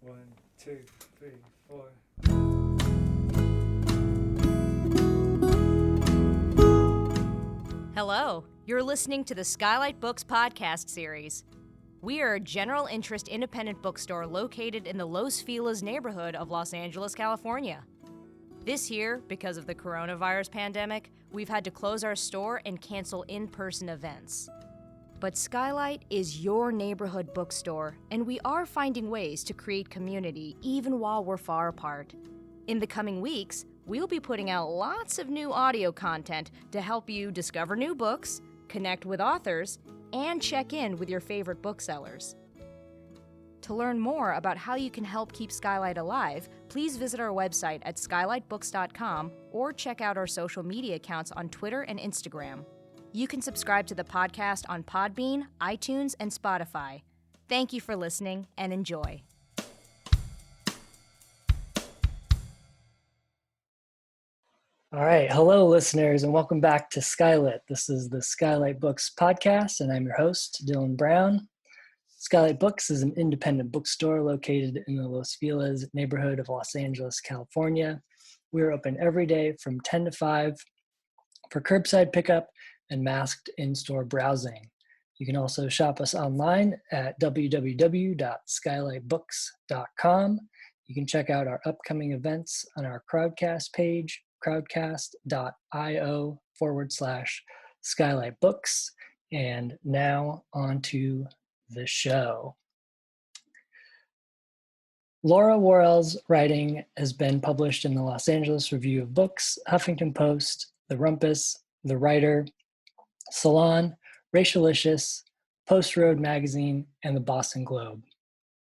One, two, three, four. Hello, you're listening to the SKYLIT Books podcast series. We are a general interest independent bookstore located in the Los Feliz neighborhood of Los Angeles, California. This year, because of the coronavirus pandemic, we've had to close our store and cancel in-person events. But SKYLIT is your neighborhood bookstore, and we are finding ways to create community even while we're far apart. In the coming weeks, we'll be putting out lots of new audio content to help you discover new books, connect with authors, and check in with your favorite booksellers. To learn more about how you can help keep SKYLIT alive, please visit our website at skylitbooks.com or check out our social media accounts on Twitter and Instagram. You can subscribe to the podcast on Podbean, iTunes, and Spotify. Thank you for listening and enjoy. All right. Hello, listeners, and welcome back to SKYLIT. This is the SKYLIT Books podcast, and I'm your host, Dylan Brown. SKYLIT Books is an independent bookstore located in the Los Feliz neighborhood of Los Angeles, California. We're open every day from 10 to 5 for curbside pickup and masked in-store browsing. You can also shop us online at www.skylitbooks.com. You can check out our upcoming events on our Crowdcast page, crowdcast.io/SKYLIT Books. And now on to the show. Laura Warrell's writing has been published in the Los Angeles Review of Books, Huffington Post, The Rumpus, The Writer, Salon, Racialicious, Post Road Magazine, and the Boston Globe.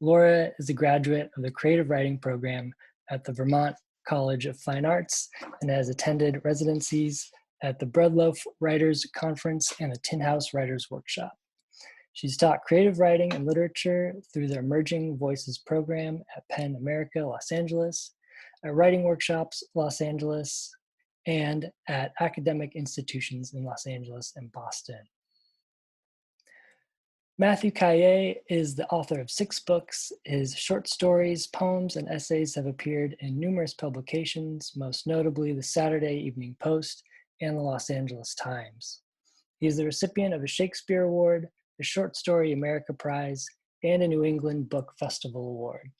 Laura is a graduate of the Creative Writing Program at the Vermont College of Fine Arts and has attended residencies at the Breadloaf Writers Conference and the Tin House Writers Workshop. She's taught creative writing and literature through the Emerging Voices program at Penn America, Los Angeles, at Writing Workshops, Los Angeles, and at academic institutions in Los Angeles and Boston. Mathieu Cailler is the author of 6 books. His short stories, poems, and essays have appeared in numerous publications, most notably the Saturday Evening Post and the Los Angeles Times. He is the recipient of a Shakespeare Award, a Short Story America Prize, and a New England Book Festival Award.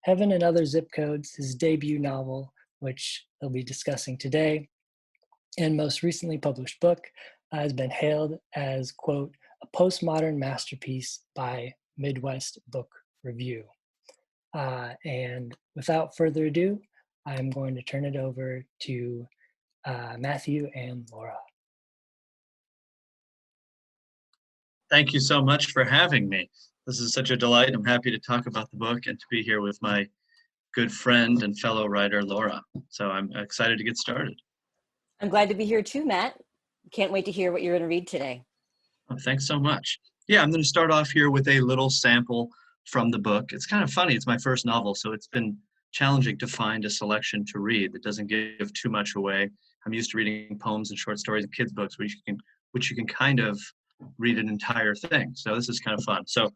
Heaven and Other Zip Codes, his debut novel, which they'll be discussing today, and most recently published book, has been hailed as, quote, a postmodern masterpiece by Midwest Book Review. And without further ado, I'm going to turn it over to Mathieu and Laura. Thank you so much for having me. This is such a delight. I'm happy to talk about the book and to be here with my good friend and fellow writer, Laura. So I'm excited to get started. I'm glad to be here too, Matt. Can't wait to hear what you're going to read today. Oh, thanks so much. Yeah, I'm going to start off here with a little sample from the book. It's kind of funny. It's my first novel, so it's been challenging to find a selection to read that doesn't give too much away. I'm used to reading poems and short stories and kids' books, which you can kind of read an entire thing. So this is kind of fun. So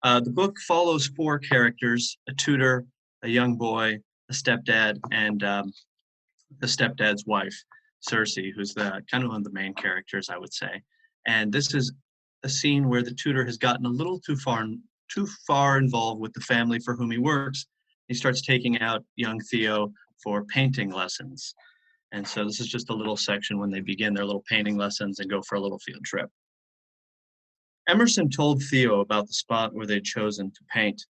the book follows 4 characters: a tutor, a young boy, a stepdad, and the stepdad's wife, Cersei, who's the kind of one of the main characters, I would say. And this is a scene where the tutor has gotten a little too far involved with the family for whom he works. He starts taking out young Theo for painting lessons. And so this is just a little section when they begin their little painting lessons and go for a little field trip. Emerson told Theo about the spot where they'd chosen to paint,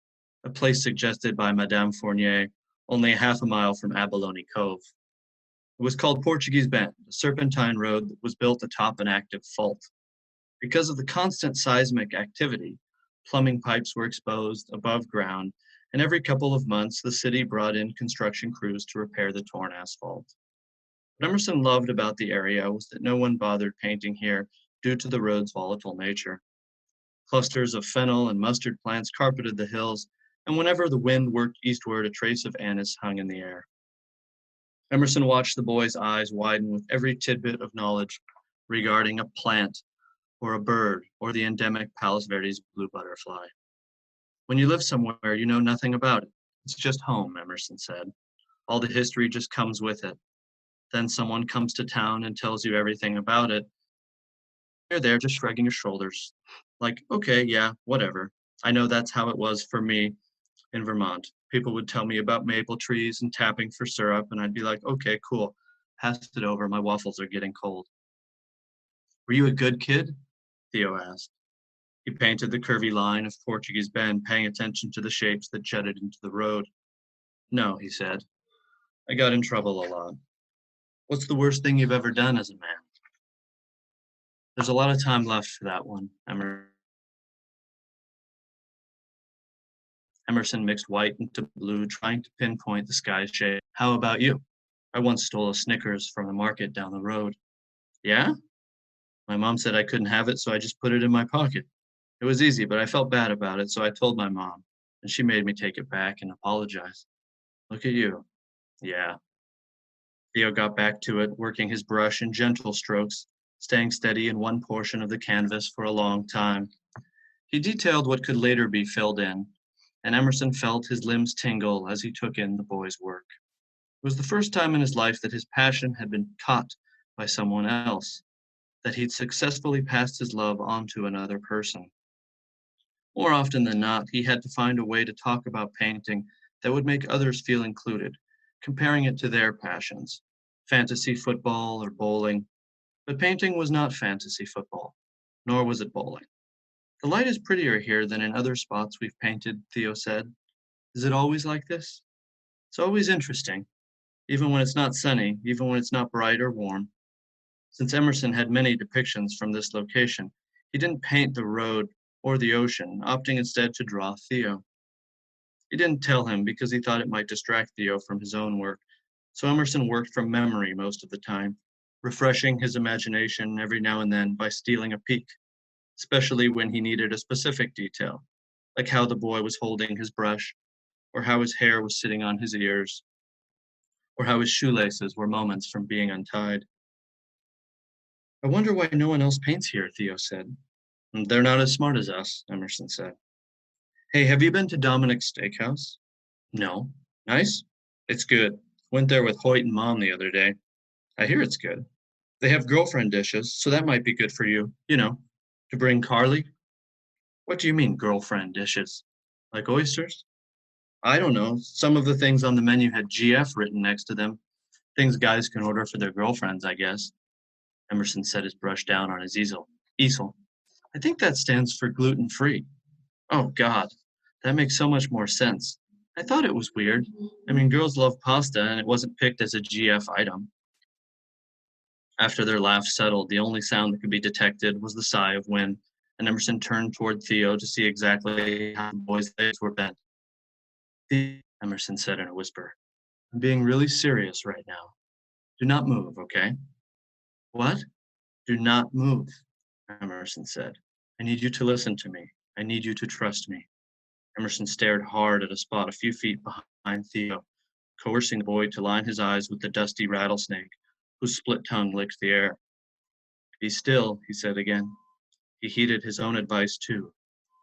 a place suggested by Madame Fournier, only a half a mile from Abalone Cove. It was called Portuguese Bend, a serpentine road that was built atop an active fault. Because of the constant seismic activity, plumbing pipes were exposed above ground, and every couple of months the city brought in construction crews to repair the torn asphalt. What Emerson loved about the area was that no one bothered painting here due to the road's volatile nature. Clusters of fennel and mustard plants carpeted the hills, and whenever the wind worked eastward, a trace of anise hung in the air. Emerson watched the boy's eyes widen with every tidbit of knowledge regarding a plant or a bird or the endemic Palos Verdes blue butterfly. When you live somewhere, you know nothing about it. It's just home, Emerson said. All the history just comes with it. Then someone comes to town and tells you everything about it. You're there just shrugging your shoulders. Like, okay, yeah, whatever. I know that's how it was for me in Vermont. People would tell me about maple trees and tapping for syrup, and I'd be like, okay, cool. Pass it over. My waffles are getting cold. Were you a good kid? Theo asked. He painted the curvy line of Portuguese Bend, paying attention to the shapes that jutted into the road. No, he said. I got in trouble a lot. What's the worst thing you've ever done as a man? There's a lot of time left for that one, Emerson mixed white into blue, trying to pinpoint the sky's shade. How about you? I once stole a Snickers from the market down the road. Yeah? My mom said I couldn't have it, so I just put it in my pocket. It was easy, but I felt bad about it, so I told my mom, and she made me take it back and apologize. Look at you. Yeah. Theo got back to it, working his brush in gentle strokes, staying steady in one portion of the canvas for a long time. He detailed what could later be filled in, and Emerson felt his limbs tingle as he took in the boy's work. It was the first time in his life that his passion had been caught by someone else, that he'd successfully passed his love on to another person. More often than not, he had to find a way to talk about painting that would make others feel included, comparing it to their passions, fantasy football or bowling. But painting was not fantasy football, nor was it bowling. The light is prettier here than in other spots we've painted, Theo said. Is it always like this? It's always interesting, even when it's not sunny, even when it's not bright or warm. Since Emerson had many depictions from this location, he didn't paint the road or the ocean, opting instead to draw Theo. He didn't tell him because he thought it might distract Theo from his own work, so Emerson worked from memory most of the time, refreshing his imagination every now and then by stealing a peek, especially when he needed a specific detail, like how the boy was holding his brush, or how his hair was sitting on his ears, or how his shoelaces were moments from being untied. I wonder why no one else paints here, Theo said. They're not as smart as us, Emerson said. Hey, have you been to Dominic's Steakhouse? No. Nice? It's good. Went there with Hoyt and Mom the other day. I hear it's good. They have girlfriend dishes, so that might be good for you, to bring Carly. What do you mean, girlfriend dishes? Like oysters? I don't know. Some of the things on the menu had GF written next to them. Things guys can order for their girlfriends, I guess. Emerson set his brush down on his easel. I think that stands for gluten-free. Oh, God. That makes so much more sense. I thought it was weird. I mean, girls love pasta, and it wasn't picked as a GF item. After their laugh settled, the only sound that could be detected was the sigh of wind, and Emerson turned toward Theo to see exactly how the boy's legs were bent. Emerson said in a whisper, I'm being really serious right now. Do not move, okay? What? Do not move, Emerson said. I need you to listen to me. I need you to trust me. Emerson stared hard at a spot a few feet behind Theo, coercing the boy to line his eyes with the dusty rattlesnake, whose split tongue licked the air. Be still, he said again. He heeded his own advice too.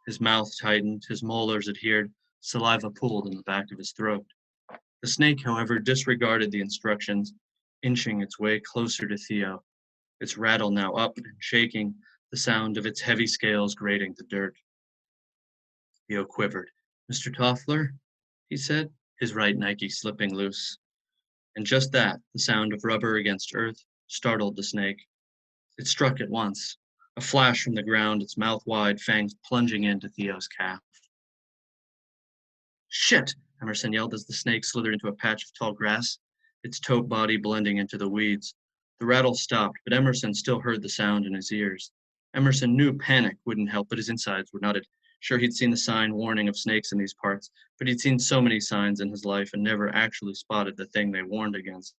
His mouth tightened, his molars adhered, saliva pooled in the back of his throat. The snake, however, disregarded the instructions, inching its way closer to Theo, its rattle now up and shaking, the sound of its heavy scales grating the dirt. Theo quivered. Mr. Toffler, he said, his right Nike slipping loose. And just that, the sound of rubber against earth, startled the snake. It struck at once, a flash from the ground, its mouth wide, fangs plunging into Theo's calf. Shit! Emerson yelled as the snake slithered into a patch of tall grass, its taupe body blending into the weeds. The rattle stopped, but Emerson still heard the sound in his ears. Emerson knew panic wouldn't help, but his insides were knotted. Sure, he'd seen the sign warning of snakes in these parts, but he'd seen so many signs in his life and never actually spotted the thing they warned against.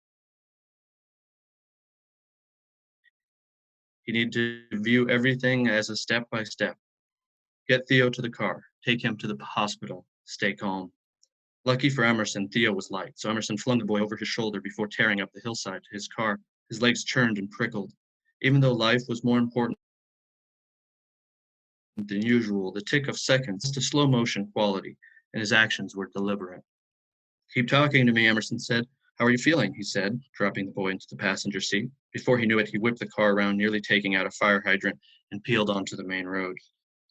He needed to view everything as a step-by-step. Get Theo to the car, take him to the hospital, stay calm. Lucky for Emerson, Theo was light, so Emerson flung the boy over his shoulder before tearing up the hillside to his car. His legs churned and prickled. Even though life was more important than usual, the tick of seconds to slow motion quality, and his actions were deliberate. Keep talking to me, Emerson said. How are you feeling? He said, dropping the boy into the passenger seat. Before he knew it, he whipped the car around, nearly taking out a fire hydrant, and peeled onto the main road.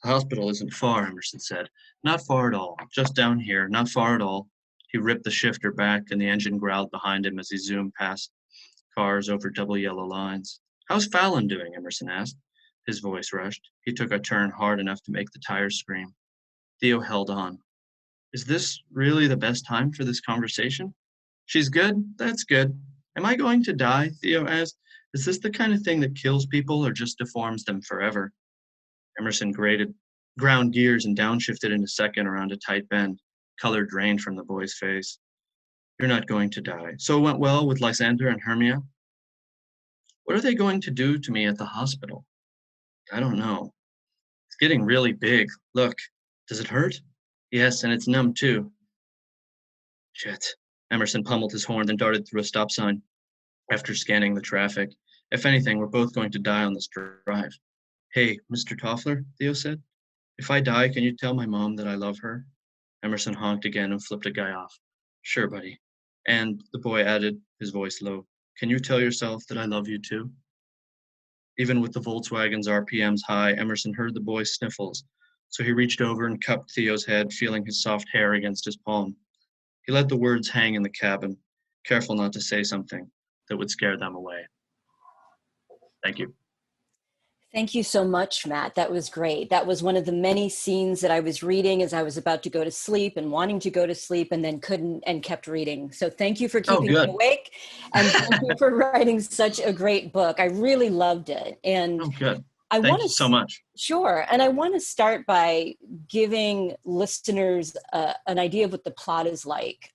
The hospital isn't far, Emerson said. Not far at all. Just down here. Not far at all. He ripped the shifter back, and the engine growled behind him as he zoomed past cars over double yellow lines. How's Fallon doing? Emerson asked. His voice rushed. He took a turn hard enough to make the tires scream. Theo held on. Is this really the best time for this conversation? Gro's good? That's good. Am I going to die? Theo asked. Is this the kind of thing that kills people or just deforms them forever? Emerson ground gears and downshifted in a second around a tight bend. Color drained from the boy's face. You're not going to die. So it went well with Lysander and Hermia? What are they going to do to me at the hospital? I don't know. It's getting really big. Look, does it hurt? Yes, and it's numb too. Shit. Emerson pummeled his horn, then darted through a stop sign. After scanning the traffic, if anything, we're both going to die on this drive. Hey, Mr. Toffler, Theo said. If I die, can you tell my mom that I love her? Emerson honked again and flipped a guy off. Sure, buddy. And the boy added, his voice low, can you tell yourself that I love you too? Even with the Volkswagen's RPMs high, Emerson heard the boy's sniffles, so he reached over and cupped Theo's head, feeling his soft hair against his palm. He let the words hang in the cabin, careful not to say something that would scare them away. Thank you. Thank you so much, Matt. That was great. That was one of the many scenes that I was reading as I was about to go to sleep and wanting to go to sleep and then couldn't and kept reading. So thank you for keeping me awake, and thank you for writing such a great book. I really loved it. And good. Thank you so much. Sure. And I want to start by giving listeners an idea of what the plot is like.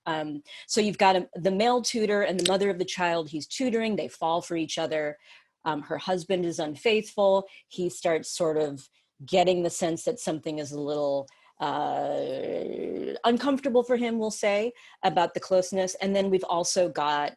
So you've got the male tutor and the mother of the child he's tutoring. They fall for each other. Her husband is unfaithful. He starts sort of getting the sense that something is a little uncomfortable for him, we'll say, about the closeness. And then we've also got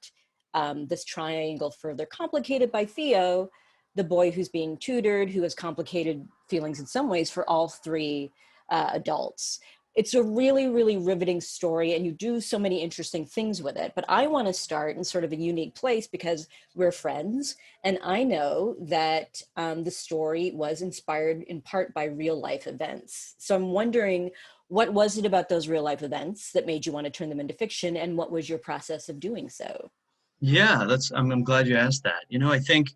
this triangle further complicated by Theo, the boy who's being tutored, who has complicated feelings in some ways for all three adults. It's a really, really riveting story, and you do so many interesting things with it. But I want to start in sort of a unique place because we're friends, and I know that the story was inspired in part by real life events. So I'm wondering, what was it about those real life events that made you want to turn them into fiction, and what was your process of doing so? Yeah, I'm glad you asked that. You know, I think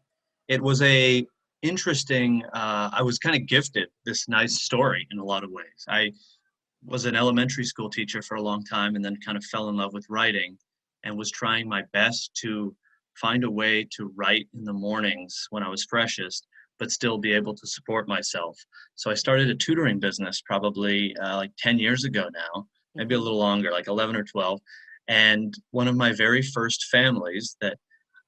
it was I was kind of gifted this nice story in a lot of ways. I was an elementary school teacher for a long time and then kind of fell in love with writing and was trying my best to find a way to write in the mornings when I was freshest, but still be able to support myself. So I started a tutoring business probably like 10 years ago now, maybe a little longer, like 11 or 12. And one of my very first families that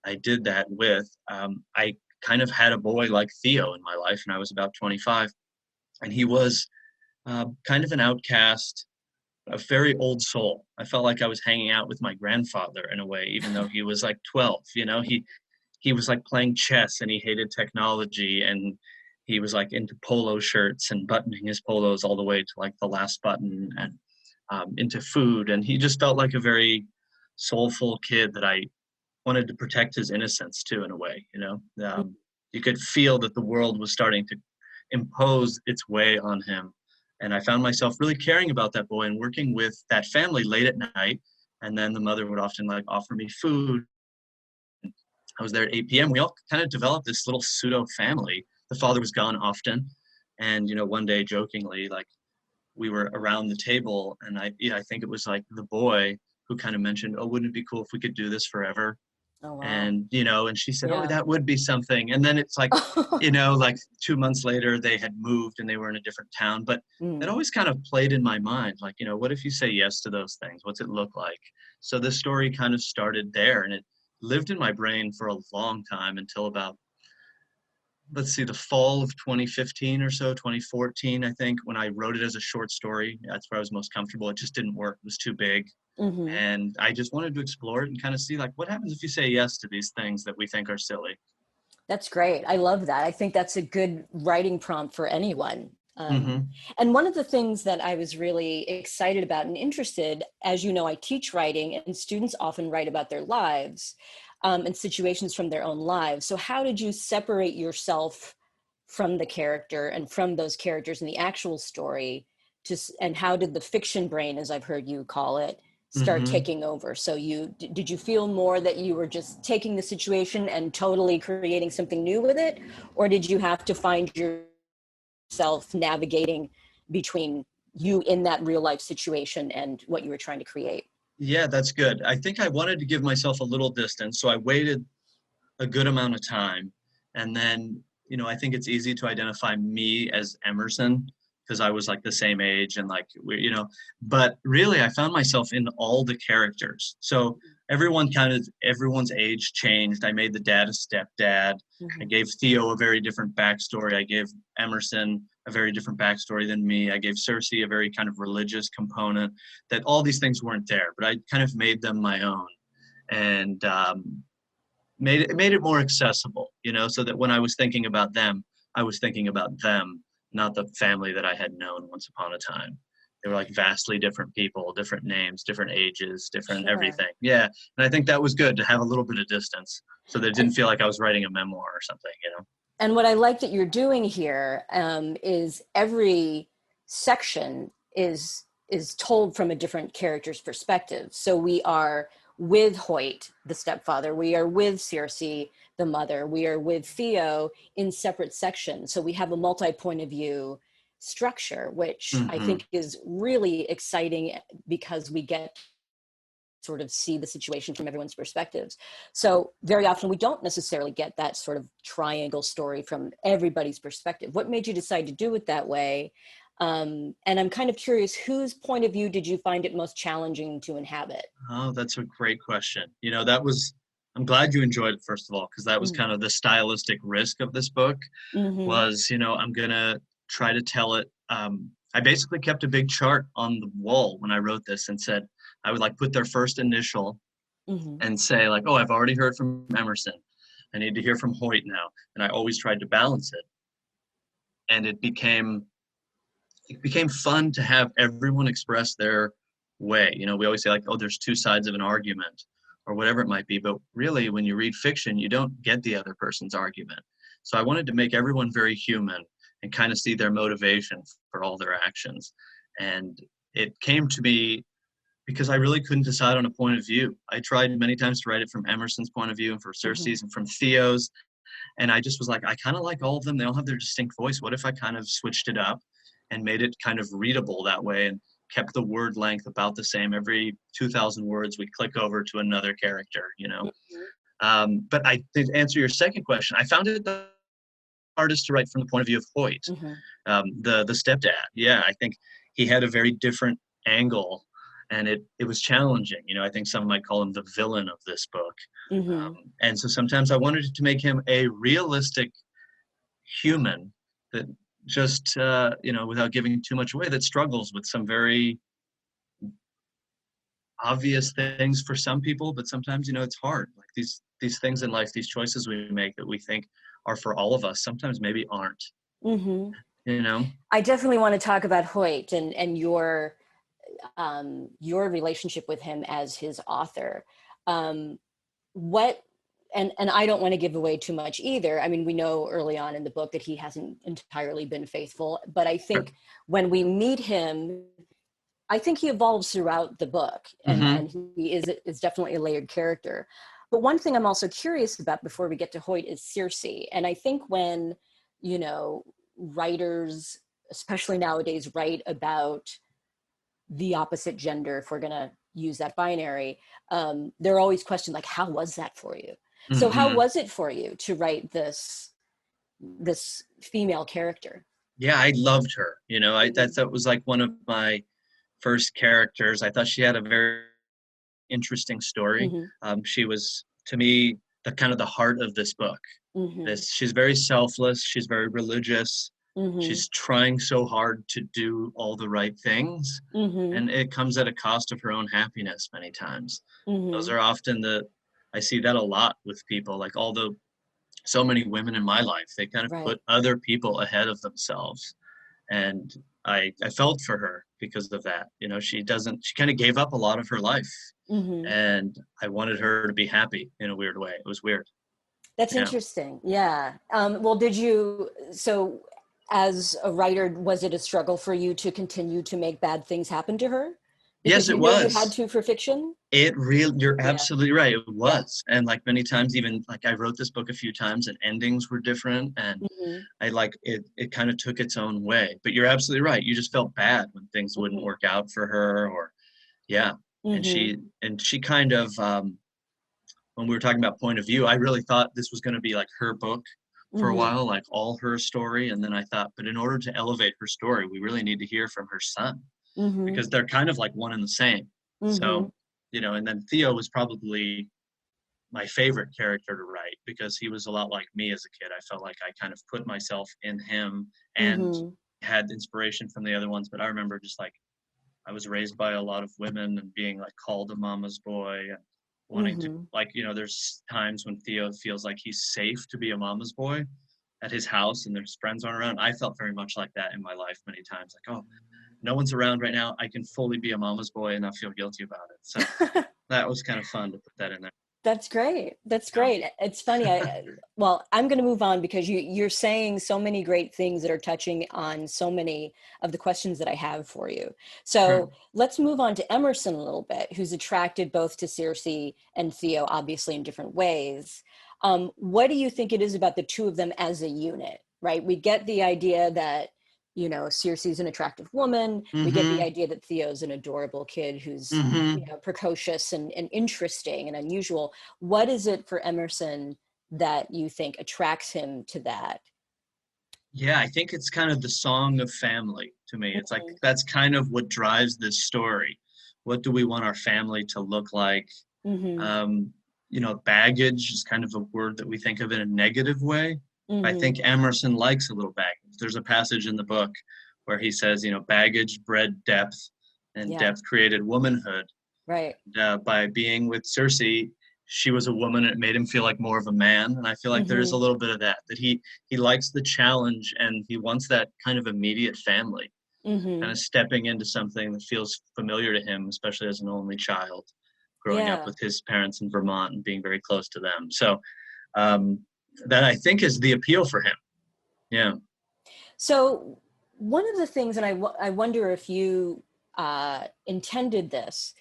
I did that with, I kind of had a boy like Theo in my life, and I was about 25. And he was kind of an outcast, a very old soul. I felt like I was hanging out with my grandfather in a way, even though he was like 12. You know, he was like playing chess and he hated technology, and he was like into polo shirts and buttoning his polos all the way to like the last button, and into food. And he just felt like a very soulful kid that I wanted to protect his innocence too, in a way. You know, you could feel that the world was starting to impose its way on him. And I found myself really caring about that boy and working with that family late at night. And then the mother would often like offer me food. I was there at 8 p.m. We all kind of developed this little pseudo family. The father was gone often. And, you know, one day jokingly, like we were around the table, and I think it was like the boy who kind of mentioned, oh, wouldn't it be cool if we could do this forever? Oh, wow. And, you know, and she said, oh, that would be something. And then it's like, you know, like 2 months later, they had moved and they were in a different town. But it always kind of played in my mind, like, you know, what if you say yes to those things? What's it look like? So this story kind of started there, and it lived in my brain for a long time until about, let's see, the fall of 2015 or so, 2014, I think, when I wrote it as a short story. That's where I was most comfortable. It just didn't work. It was too big. Mm-hmm. And I just wanted to explore it and kind of see, like, what happens if you say yes to these things that we think are silly? That's great. I love that. I think that's a good writing prompt for anyone. Mm-hmm. And one of the things that I was really excited about and interested, as you know, I teach writing, and students often write about their lives and situations from their own lives. So how did you separate yourself from the character and from those characters in the actual story? And how did the fiction brain, as I've heard you call it, start Mm-hmm. taking over? So did you feel more that you were just taking the situation and totally creating something new with it? Or did you have to find yourself navigating between you in that real life situation and what you were trying to create? Yeah, that's good. I think I wanted to give myself a little distance, so I waited a good amount of time. And then, I think it's easy to identify me as Emerson because I was like the same age and like, but really I found myself in all the characters. So everyone's age changed. I made the dad a stepdad. Mm-hmm. I gave Theo a very different backstory. I gave Emerson a very different backstory than me. I gave Cersei a very kind of religious component. That all these things weren't there, but I kind of made them my own. And made it more accessible, so that when I was thinking about them, I was thinking about them, not the family that I had known once upon a time. They were like vastly different people, different names, different ages, different Sure. everything. Yeah. And I think that was good to have a little bit of distance so that it didn't feel like I was writing a memoir or something, And what I like that you're doing here is every section is told from a different character's perspective. So we are with Hoyt, the stepfather. We are with Cersei, the mother. We are with Theo in separate sections. So we have a multi-point of view structure, which I think is really exciting because we get sort of see the situation from everyone's perspectives. So very often we don't necessarily get that sort of triangle story from everybody's perspective. What made you decide to do it that way? And I'm kind of curious, whose point of view did you find it most challenging to inhabit? Oh, that's a great question. I'm glad you enjoyed it, first of all, because that was kind of the stylistic risk of this book was, I'm going to try to tell it. I basically kept a big chart on the wall when I wrote this and said, I would like put their first initial and say like, oh, I've already heard from Emerson. I need to hear from Hoyt now. And I always tried to balance it. And it became fun to have everyone express their way. We always say like, oh, there's two sides of an argument or whatever it might be. But really, when you read fiction, you don't get the other person's argument. So I wanted to make everyone very human and kind of see their motivation for all their actions. And it came to me because I really couldn't decide on a point of view. I tried many times to write it from Emerson's point of view and for Cersei's and from Theo's. And I just was like, I kind of like all of them. They all have their distinct voice. What if I kind of switched it up and made it kind of readable that way and kept the word length about the same? Every 2,000 words, we click over to another character, But to answer your second question, I found it the hardest to write from the point of view of Hoyt, the stepdad. Yeah, I think he had a very different angle. And it was challenging. I think some might call him the villain of this book. And so sometimes I wanted to make him a realistic human that just, without giving too much away, that struggles with some very obvious things for some people. But sometimes, it's hard. Like these things in life, these choices we make that we think are for all of us, sometimes maybe aren't. I definitely want to talk about Hoyt and your relationship with him as his author. And I don't want to give away too much either. I mean, we know early on in the book that he hasn't entirely been faithful, but I think when we meet him, I think he evolves throughout the book and he is definitely a layered character. But one thing I'm also curious about before we get to Hoyt is Cersei. And I think when, writers, especially nowadays, write about the opposite gender, if we're going to use that binary, they're always questioned like, how was that for you? So how was it for you to write this female character? Yeah, I loved her. That was like one of my first characters. I thought she had a very interesting story. She was, to me, the kind of the heart of this book. She's very selfless. She's very religious. She's trying so hard to do all the right things. And it comes at a cost of her own happiness many times. Those are often I see that a lot with people, like so many women in my life, they kind of put other people ahead of themselves. And I felt for her because of that. You know, she kind of gave up a lot of her life, Mm-hmm. and I wanted her to be happy in a weird way. It was weird. That's Yeah. interesting. Yeah. Well, so as a writer, was it a struggle for you to continue to make bad things happen to her? Yes, Because it you know you had was. to for fiction? You're Yeah. absolutely right. It Yeah. was. And like many times, even like I wrote this book a few times and endings were different. And Mm-hmm. I like it kind of took its own way. But you're absolutely right. You just felt bad when things wouldn't Mm-hmm. work out for her, or yeah. And Mm-hmm. she kind of when we were talking about point of view, I really thought this was going to be like her book for a Mm-hmm. while, like all her story. And then I thought, but in order to elevate her story, we really need to hear from her son, Mm-hmm. because they're kind of like one and the same. Mm-hmm. So, you know, and then Theo was probably my favorite character to write because he was a lot like me as a kid. I felt like I kind of put myself in him and Mm-hmm. had inspiration from the other ones. But I remember just like I was raised by a lot of women and being like called a mama's boy and wanting to, Mm-hmm. like, you know, there's times when Theo feels like he's safe to be a mama's boy at his house and there's friends aren't around. I felt very much like that in my life many times. Like, oh, no one's around right now. I can fully be a mama's boy and not feel guilty about it. So that was kind of fun to put that in there. That's great. That's Yeah. great. It's funny. Well, I'm going to move on because you're saying so many great things that are touching on so many of the questions that I have for you. So Sure. let's move on to Emerson a little bit, who's attracted both to Circe and Theo, obviously in different ways. What do you think it is about the two of them as a unit, right? We get the idea that, you know, Circe's an attractive woman. We get the Mm-hmm. idea that Theo's an adorable kid who's, Mm-hmm. you know, precocious and interesting and unusual. What is it for Emerson that you think attracts him to that? Yeah, I think it's kind of the song of family to me. It's like Mhm. that's kind of what drives this story. What do we want our family to look like? Mhm. Um, you know, baggage is kind of a word that we think of in a negative way. I Mhm. think Emerson likes a little baggage. There's a passage in the book where he says, you know, baggage bred depth, and Yeah. depth created womanhood. Right. By being with Circe, she was a woman. And it made him feel like more of a man, and I feel like there is a Mhm. little bit of that. That he likes the challenge, and he wants that kind of immediate family, kind Mhm. of stepping into something that feels familiar to him, especially as an only child, growing up Yeah. with his parents in Vermont and being very close to them. So um, that I think is the appeal for him. Yeah. So one of the things, and I wonder if you intended this,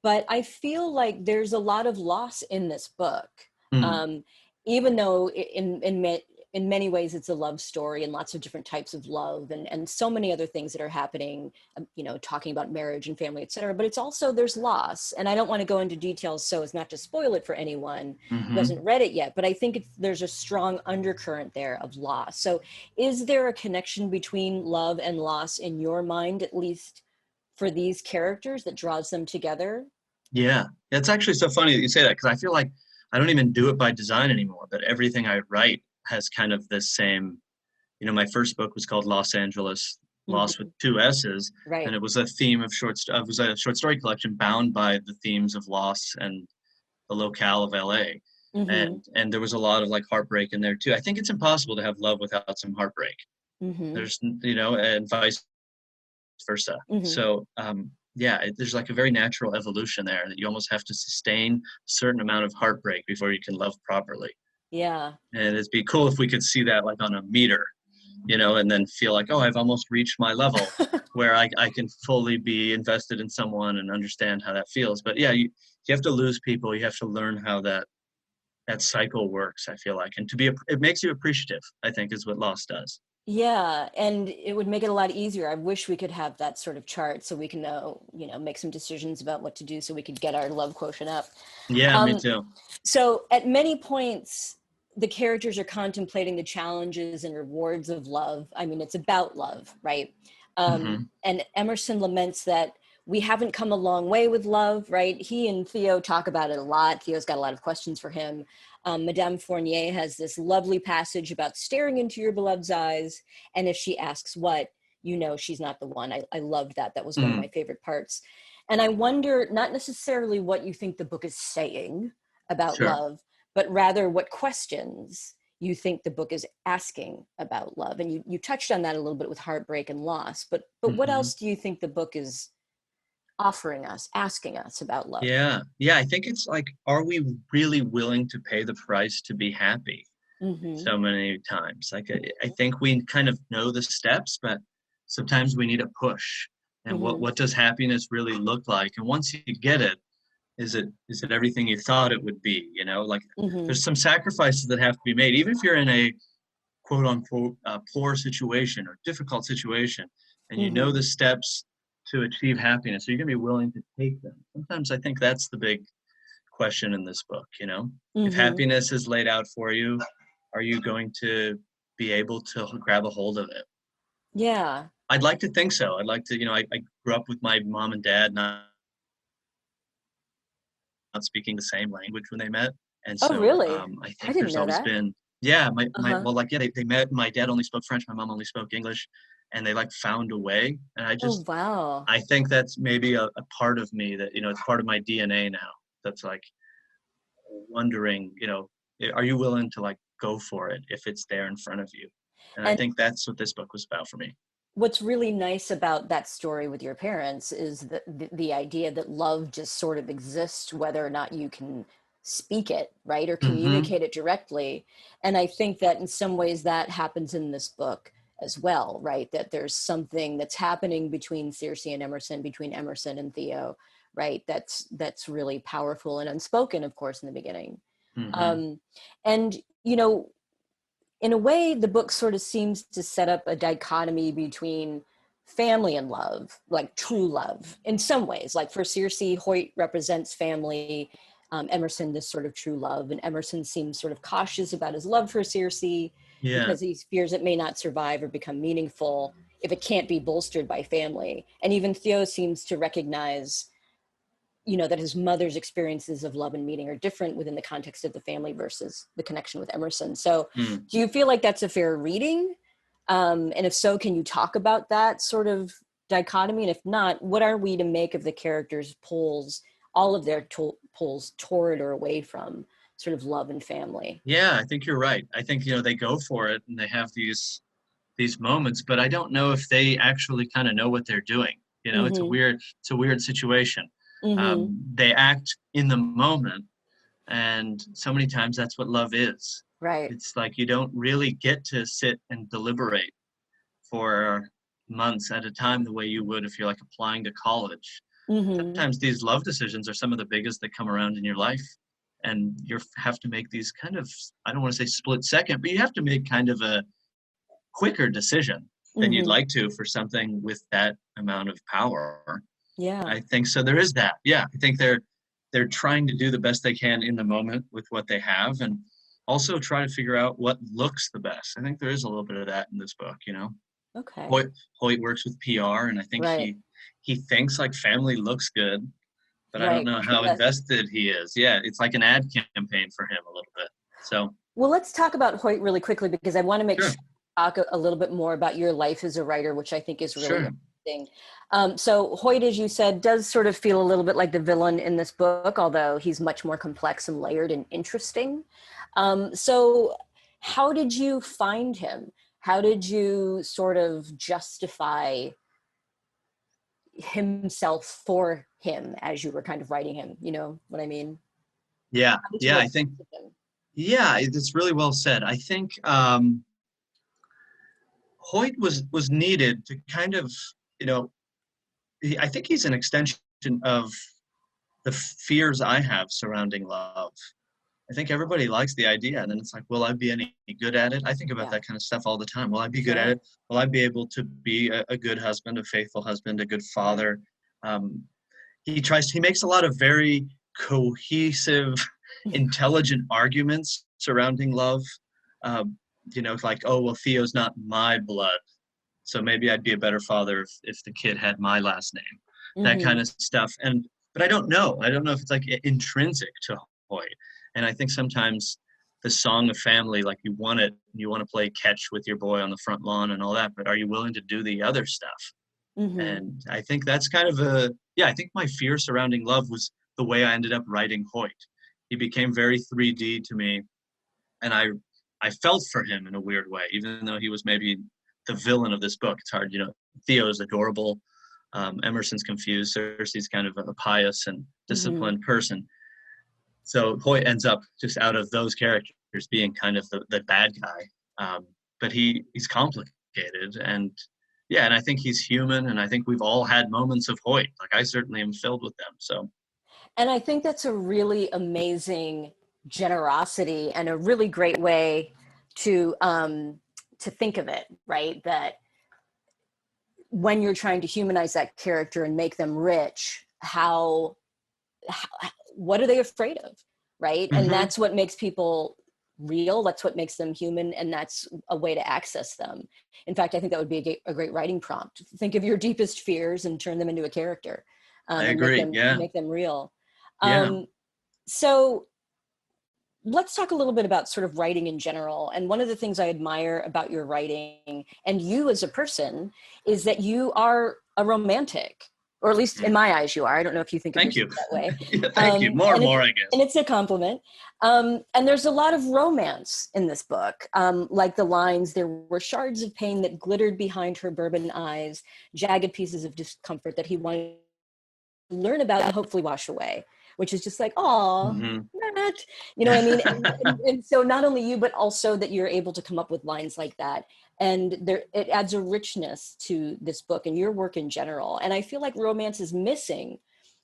but I feel like there's a lot of loss in this book. Mm. Um, Even though in many ways it's a love story and lots of different types of love and so many other things that are happening, you know, talking about marriage and family, et cetera, but it's also, there's loss. And I don't want to go into details so as not to spoil it for anyone who Hmm. hasn't read it yet, but I think there's a strong undercurrent there of loss. So is there a connection between love and loss in your mind, at least for these characters, that draws them together? Yeah. It's actually so funny that you say that because I feel like I don't even do it by design anymore, but everything I write has kind of this same, you know, my first book was called Los Angeles, Lost with Mhm. two S's, and Right. it was a theme of it was a short story collection bound by the themes of loss and the locale of LA. Mhm. And there was a lot of like heartbreak in there too. I think it's impossible to have love without some heartbreak. Mhm. There's, you know, and vice versa. Mhm. So, yeah, there's like a very natural evolution there that you almost have to sustain a certain amount of heartbreak before you can love properly. Yeah. And it'd be cool if we could see that like on a meter, you know, and then feel like, oh, I've almost reached my level where I can fully be invested in someone and understand how that feels. But yeah, you have to lose people. You have to learn how that cycle works, I feel like. And it makes you appreciative, I think, is what loss does. Yeah, and it would make it a lot easier. I wish we could have that sort of chart so we can know, you know, make some decisions about what to do so we could get our love quotient up. Yeah, me Um, too. so at many points, the characters are contemplating the challenges and rewards of love. I mean, it's about love, right? Hmm. And Emerson laments that we haven't come a long way with love, right? He and Theo talk about it a lot. Theo's got a lot of questions for him. Madame Fournier has this lovely passage about staring into your beloved's eyes, and if she asks what, you know she's not the one. I loved that. That was one of my Mm. favorite parts. And I wonder, not necessarily what you think the book is saying about Sure. love, but rather what questions you think the book is asking about love. And you touched on that a little bit with heartbreak and loss, but what else do you think the book is offering us, asking us about love? Yeah. I think it's like, are we really willing to pay the price to be happy? So many times. Like, I think we kind of know the steps, but sometimes we need a push. And what does happiness really look like? And once you get it, is it everything you thought it would be? Like there's some sacrifices that have to be made, even if you're in a quote unquote poor situation or difficult situation, and you know the steps to achieve happiness. So you're gonna be willing to take them. Sometimes I think that's the big question in this book. If happiness is laid out for you, are you going to be able to grab a hold of it? Yeah. I'd like to think so. I'd like to, I grew up with my mom and dad not speaking the same language when they met. And so really? I I think didn't there's know always that. been, they met, my dad only spoke French, my mom only spoke English, and they like found a way. And Wow. I think that's maybe a part of me that, it's part of my DNA now. That's like wondering, are you willing to like go for it if it's there in front of you? And I think that's what this book was about for me. What's really nice about that story with your parents is the idea that love just sort of exists, whether or not you can speak it, right? Or communicate it directly. And I think that in some ways that happens in this book as well, right? That there's something that's happening between Circe and Emerson, between Emerson and Theo, right? That's really powerful and unspoken, of course, in the beginning. And, in a way, the book sort of seems to set up a dichotomy between family and love, like true love in some ways. Like for Circe, Hoyt represents family, Emerson, this sort of true love. And Emerson seems sort of cautious about his love for Circe because he fears it may not survive or become meaningful if it can't be bolstered by family. And even Theo seems to recognize that his mother's experiences of love and meaning are different within the context of the family versus the connection with Emerson. So do you feel like that's a fair reading? And if so, can you talk about that sort of dichotomy? And if not, what are we to make of the characters' pulls, all of their pulls toward or away from sort of love and family? Yeah, I think you're right. I think, they go for it and they have these moments, but I don't know if they actually kind of know what they're doing. It's a weird situation. They act in the moment, and so many times that's what love is. Right. It's like you don't really get to sit and deliberate for months at a time the way you would if you're like applying to college. Sometimes these love decisions are some of the biggest that come around in your life, and you have to make these kind of, I don't want to say split second, but you have to make kind of a quicker decision than you'd like to for something with that amount of power. Yeah. I think so. There is that. Yeah. I think they're trying to do the best they can in the moment with what they have, and also try to figure out what looks the best. I think there is a little bit of that in this book, Okay. Hoyt works with PR, and I think he thinks like family looks good, but I don't know how invested he is. Yeah. It's like an ad campaign for him a little bit. So. Well, let's talk about Hoyt really quickly, because I want to make sure talk a little bit more about your life as a writer, which I think is really interesting. So Hoyt, as you said, does sort of feel a little bit like the villain in this book, although he's much more complex and layered and interesting. So how did you find him? How did you sort of justify himself for him as you were kind of writing him? You know what I mean? Yeah. I think, it's really well said. I think Hoyt was needed to kind of, I think he's an extension of the fears I have surrounding love. I think everybody likes the idea, and then it's like, will I be any good at it? I think about that kind of stuff all the time. Will I be good at it? Will I be able to be a good husband, a faithful husband, a good father? He makes a lot of very cohesive, intelligent arguments surrounding love. Like, oh, well, Theo's not my blood, so maybe I'd be a better father if the kid had my last name. That kind of stuff. But I don't know. I don't know if it's like intrinsic to Hoyt. And I think sometimes the song of family, like you want to play catch with your boy on the front lawn and all that, but are you willing to do the other stuff? And I think that's kind of I think my fear surrounding love was the way I ended up writing Hoyt. He became very 3D to me. And I felt for him in a weird way, even though he was maybe the villain of this book. It's hard, Theo's adorable. Emerson's confused. Cersei's kind of a pious and disciplined person. So Hoyt ends up just out of those characters being kind of the bad guy. But he's complicated, and I think he's human, and I think we've all had moments of Hoyt. Like, I certainly am filled with them. So, and I think that's a really amazing generosity and a really great way to think of it, right? That when you're trying to humanize that character and make them rich, what are they afraid of, right? And that's what makes people real. That's what makes them human, and that's a way to access them. In fact, I think that would be a great writing prompt. Think of your deepest fears and turn them into a character. I agree. Make them real. Yeah. So let's talk a little bit about sort of writing in general. And one of the things I admire about your writing and you as a person is that you are a romantic, or at least in my eyes you are. I don't know if you think of yourself that way. Thank you. More, I guess. And it's a compliment. And there's a lot of romance in this book. Like the lines, there were shards of pain that glittered behind her bourbon eyes, jagged pieces of discomfort that he wanted to learn about and hopefully wash away. Which is just like, oh, Matt, you know what I mean? And so not only you, but also that you're able to come up with lines like that. And it adds a richness to this book and your work in general. And I feel like romance is missing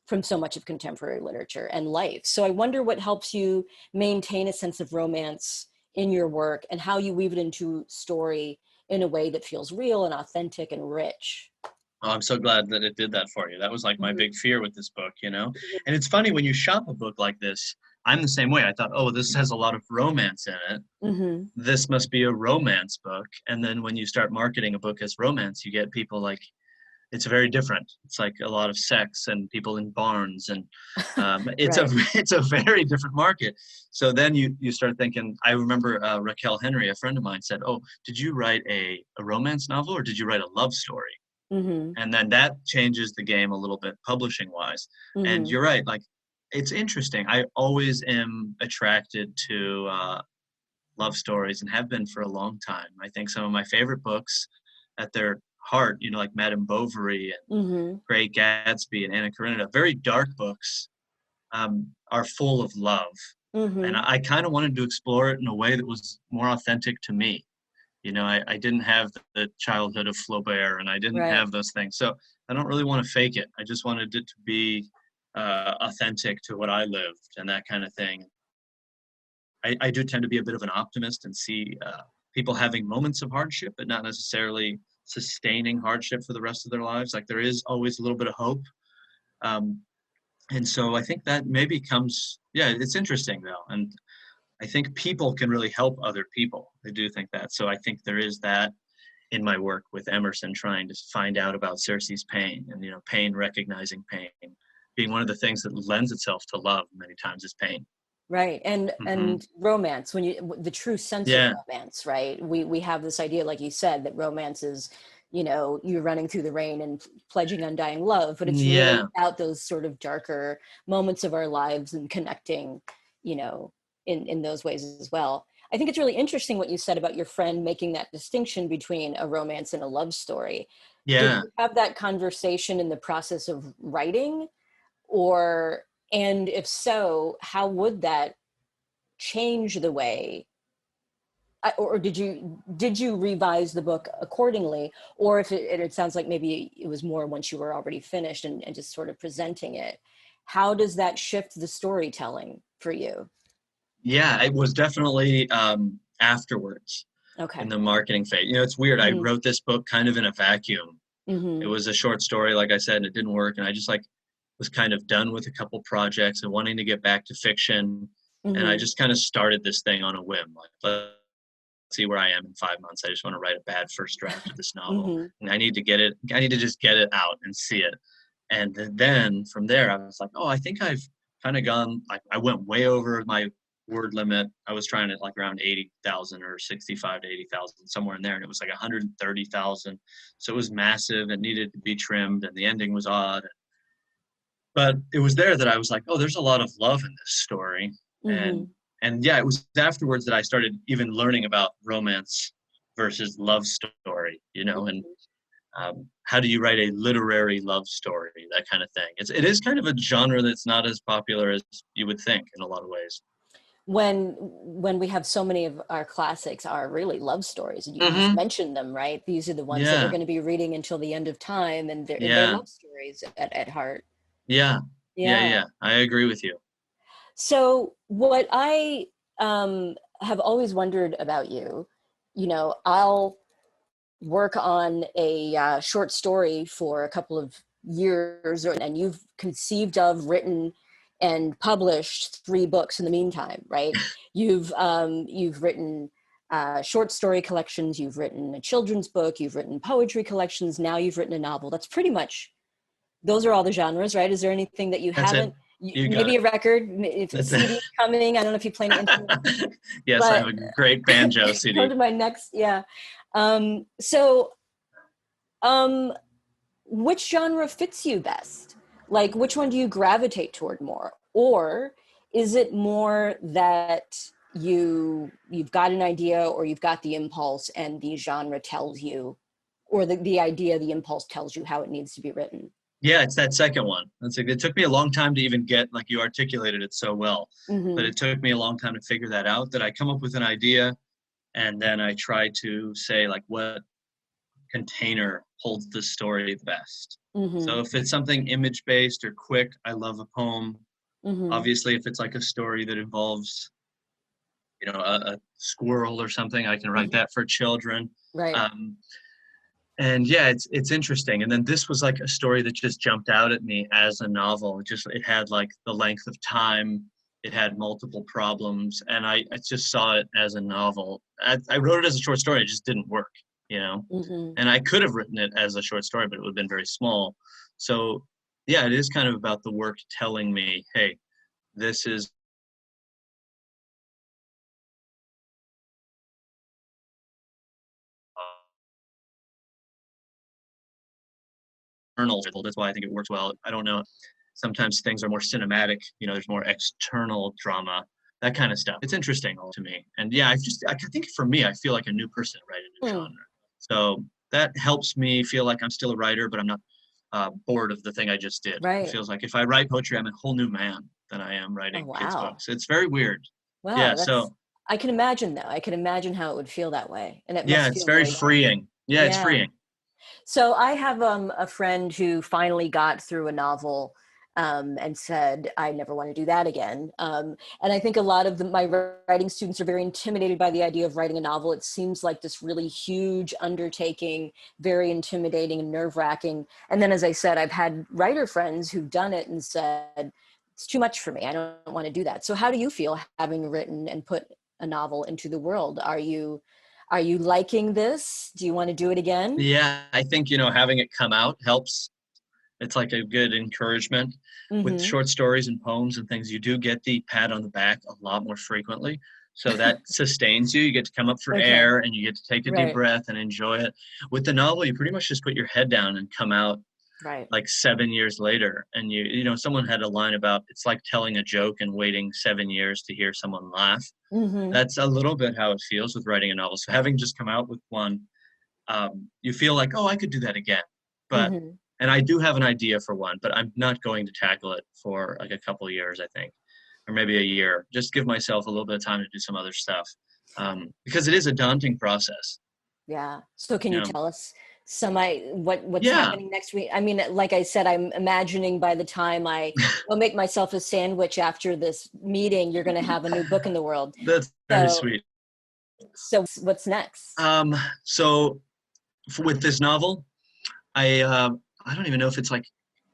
from so much of contemporary literature and life. So I wonder what helps you maintain a sense of romance in your work and how you weave it into story in a way that feels real and authentic and rich. Oh, I'm so glad that it did that for you. That was like my big fear with this book, And it's funny, when you shop a book like this, I'm the same way. I thought, oh, this has a lot of romance in it. This must be a romance book. And then when you start marketing a book as romance, you get people like, it's very different. It's like a lot of sex and people in barns, and it's a very different market. So then you start thinking. I remember Raquel Henry, a friend of mine, said, "Oh, did you write a romance novel or did you write a love story?" And then that changes the game a little bit publishing wise. And you're right, like, it's interesting. I always am attracted to love stories and have been for a long time. I think some of my favorite books at their heart, like Madame Bovary and Great Gatsby and Anna Karenina, very dark books, are full of love. And I kind of wanted to explore it in a way that was more authentic to me. I didn't have the childhood of Flaubert, and I didn't have those things. So I don't really want to fake it. I just wanted it to be authentic to what I lived and that kind of thing. I do tend to be a bit of an optimist and see people having moments of hardship, but not necessarily sustaining hardship for the rest of their lives. Like, there is always a little bit of hope. And so I think that maybe comes, it's interesting though. And I think people can really help other people. I do think that. So I think there is that in my work with Emerson, trying to find out about Cersei's pain, and, pain, recognizing pain, being one of the things that lends itself to love many times is pain. Right. And romance, the true sense of romance, right? We have this idea, like you said, that romance is, you're running through the rain and pledging undying love, but it's really about those sort of darker moments of our lives and connecting, in those ways as well. I think it's really interesting what you said about your friend making that distinction between a romance and a love story. Yeah. Did you have that conversation in the process of writing, and if so, how would that change the way, or did you revise the book accordingly? Or if it sounds like maybe it was more once you were already finished and just sort of presenting it, how does that shift the storytelling for you? Yeah, it was definitely afterwards. Okay. In the marketing phase. It's weird. I wrote this book kind of in a vacuum. It was a short story, like I said, and it didn't work. And I just was kind of done with a couple projects and wanting to get back to fiction. And I just kind of started this thing on a whim. Like, let's see where I am in 5 months. I just want to write a bad first draft of this novel. And I need to just get it out and see it. And then from there, I was like, oh, I think I've kind of gone, I went way over my word limit. I was trying to around 80,000 or 65 to 80,000, somewhere in there. And it was 130,000. So it was massive and needed to be trimmed, and the ending was odd. But it was there that I was like, oh, there's a lot of love in this story. And And yeah, it was afterwards that I started even learning about romance versus love story, you know, and how do you write a literary love story, that kind of thing. It is kind of a genre that's not as popular as you would think in a lot of ways. When we have so many of our classics are really love stories, and you just mentioned them, right? These are the ones that we're going to be reading until the end of time, and they're love stories at heart. Yeah. I agree with you. So what I have always wondered about you, you know, I'll work on a short story for a couple of years, and you've conceived of, written, and published 3 books in the meantime, right? You've written short story collections, you've written a children's book, you've written poetry collections, now you've written a novel. That's pretty much, those are all the genres, right? Is there anything that you That's haven't? Maybe a record, if a CD coming. I don't know if you play an instrument. Yes, I have a great banjo CD. Go to my next, which genre fits you best? Like, which one do you gravitate toward more? Or is it more that you've got an idea, or you've got the impulse and the genre tells you, or the idea, the impulse tells you how it needs to be written? Yeah, it's that second one. It took me a long time to even get, like, you articulated it so well, but it took me a long time to figure that out, that I come up with an idea and then I try to say, like, what container holds the story the best. So if it's something image-based or quick, I love a poem. Obviously, if it's like a story that involves, you know, a squirrel or something, I can write that for children. Right. And yeah, it's interesting. And then this was like a story that just jumped out at me as a novel. It had like the length of time, it had multiple problems, and I just saw it as a novel. I wrote it as a short story, it just didn't work, you know? And I could have written it as a short story, but it would have been very small. So yeah, it is kind of about the work telling me, hey, this is external. That's why I think it works well. I don't know. Sometimes things are more cinematic, you know, there's more external drama, that kind of stuff. It's interesting to me. And yeah, I think for me, I feel like a new person writing a genre. So that helps me feel like I'm still a writer, but I'm not bored of the thing I just did. Right. It feels like if I write poetry, I'm a whole new man than I am writing kids' books. It's very weird. Wow, yeah, so I can imagine though. I can imagine how it would feel that way. And it yeah, must it's feel very freeing. Yeah, it's freeing. So I have a friend who finally got through a novel and said, I never want to do that again. And I think a lot of my writing students are very intimidated by the idea of writing a novel. It seems like this really huge undertaking, very intimidating and nerve-wracking. And then, as I said, I've had writer friends who've done it and said, it's too much for me. I don't want to do that. So how do you feel having written and put a novel into the world? Are you liking this? Do you want to do it again? Yeah, I think, you know, having it come out helps. It's like a good encouragement. With short stories and poems and things, you do get the pat on the back a lot more frequently. So that sustains you. You get to come up for air and you get to take a deep breath and enjoy it. With the novel, you pretty much just put your head down and come out like 7 years later. And you know, someone had a line about, it's like telling a joke and waiting 7 years to hear someone laugh. That's a little bit how it feels with writing a novel. So having just come out with one, you feel like, oh, I could do that again. But and I do have an idea for one, but I'm not going to tackle it for like a couple of years, I think, or maybe a year. Just give myself a little bit of time to do some other stuff, because it is a daunting process. Yeah. So can you tell us what's happening next week? I mean, like I said, I'm imagining by the time I go make myself a sandwich after this meeting, you're going to have a new book in the world. That's very sweet. So what's next? So with this novel, I don't even know if it's like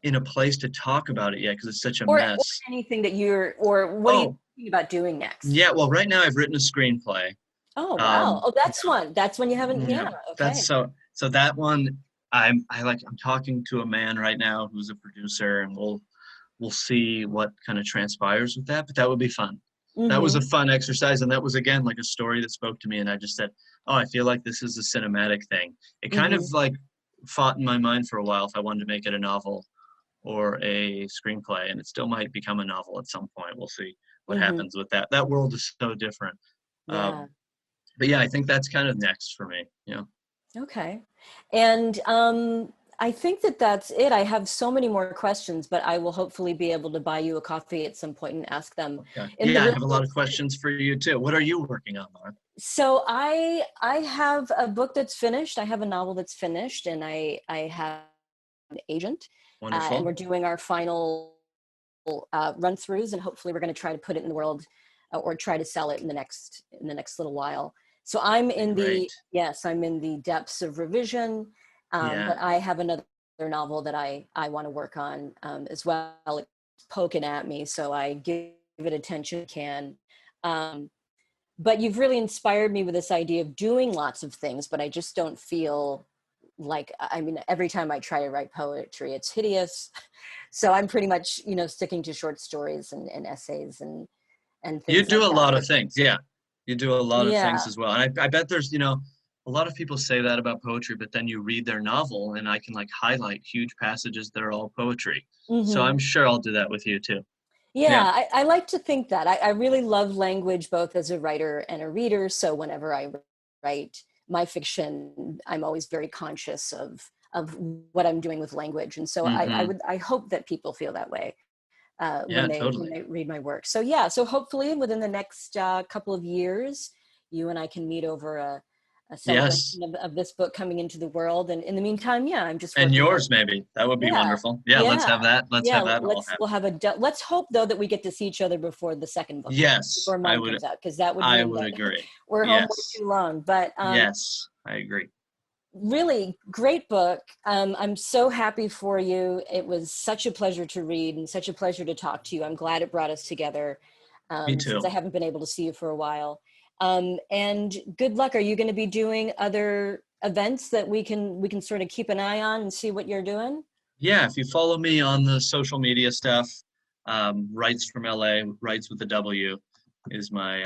in a place to talk about it yet because it's such a mess. Or anything that what are you thinking about doing next? Yeah, well, right now I've written a screenplay. Oh wow! That's one. That's one you haven't. Yeah. Okay. That's so that one I'm talking to a man right now who's a producer, and we'll see what kind of transpires with that. But that would be fun. That was a fun exercise, and that was again like a story that spoke to me, and I just said, oh, I feel like this is a cinematic thing. It kind of like fought in my mind for a while if I wanted to make it a novel or a screenplay, and it still might become a novel at some point. We'll see. what happens with that. That world is so different. Yeah. But yeah, I think that's kind of next for me. Yeah. Okay. And I think that's it. I have so many more questions, but I will hopefully be able to buy you a coffee at some point and ask them. Okay. In Yeah, the I have a lot of questions for you too. What are you working on, Laura? So I have a book that's finished. I have a novel that's finished, and I have an agent, Wonderful. and we're doing our final run throughs, and hopefully we're going to try to put it in the world, or try to sell it in the next little while. So I'm in I'm in the depths of revision, but I have another novel that I want to work on as well. It's poking at me, so I give it attention can. But you've really inspired me with this idea of doing lots of things, but I just don't feel like, I mean, every time I try to write poetry, it's hideous. So I'm pretty much, sticking to short stories and essays and things. You do like a lot of things. Yeah. You do a lot of things Yeah. as well. And I bet there's, a lot of people say that about poetry, but then you read their novel and I can like highlight huge passages that are all poetry. So I'm sure I'll do that with you too. Yeah, I like to think that. I really love language, both as a writer and a reader. So whenever I write my fiction, I'm always very conscious of what I'm doing with language. And so I hope that people feel that way when they read my work. So yeah, so hopefully within the next couple of years, you and I can meet over a celebration of this book coming into the world. And in the meantime, I'm just and yours maybe that would be wonderful. Let's have that. Let's have that. We'll have let's hope though that we get to see each other before the second book. Before mine comes out, because that would mean I would agree. We're home way too long. But yes, I agree. Really great book. I'm so happy for you. It was such a pleasure to read and such a pleasure to talk to you. I'm glad it brought us together. Me too. Since I haven't been able to see you for a while. And good luck. Are you going to be doing other events that we can sort of keep an eye on and see what you're doing? Yeah, if you follow me on the social media stuff, Writes from LA, Writes with a W is my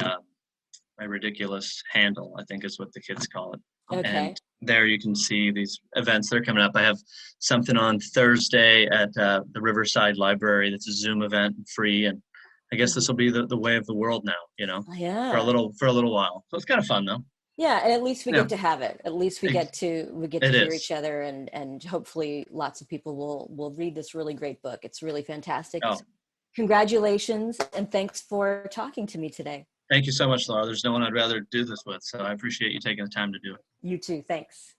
ridiculous handle, I think is what the kids call it. Okay. And there you can see these events that are coming up. I have something on Thursday at the Riverside Library that's a Zoom event, free, and I guess this will be the way of the world now, for a little while. So it's kind of fun though. Yeah, and at least we get to have it. At least we get to hear each other, and hopefully lots of people will read this really great book. It's really fantastic. Oh. Congratulations, and thanks for talking to me today. Thank you so much, Laura. There's no one I'd rather do this with, so I appreciate you taking the time to do it. You too. Thanks.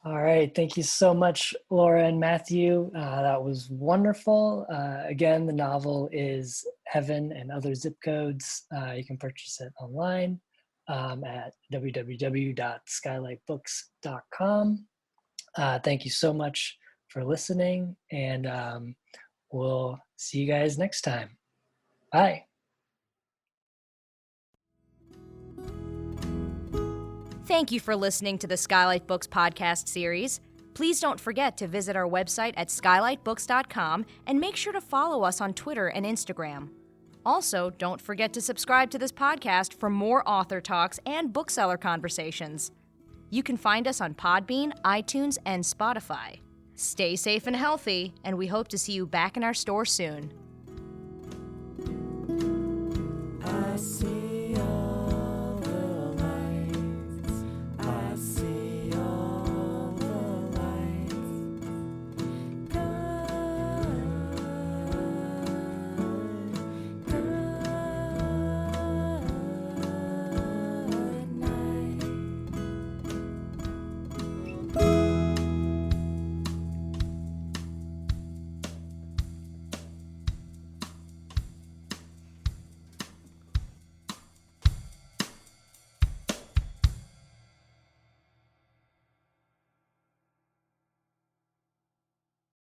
All right. Thank you so much, Laura and Matthew. That was wonderful. Again, the novel is Heaven and Other Zip Codes. You can purchase it online at www.skylitbooks.com. Thank you so much for listening, and we'll see you guys next time. Bye. Thank you for listening to the SKYLIT Books podcast series. Please don't forget to visit our website at skylitbooks.com and make sure to follow us on Twitter and Instagram. Also, don't forget to subscribe to this podcast for more author talks and bookseller conversations. You can find us on Podbean, iTunes, and Spotify. Stay safe and healthy, and we hope to see you back in our store soon.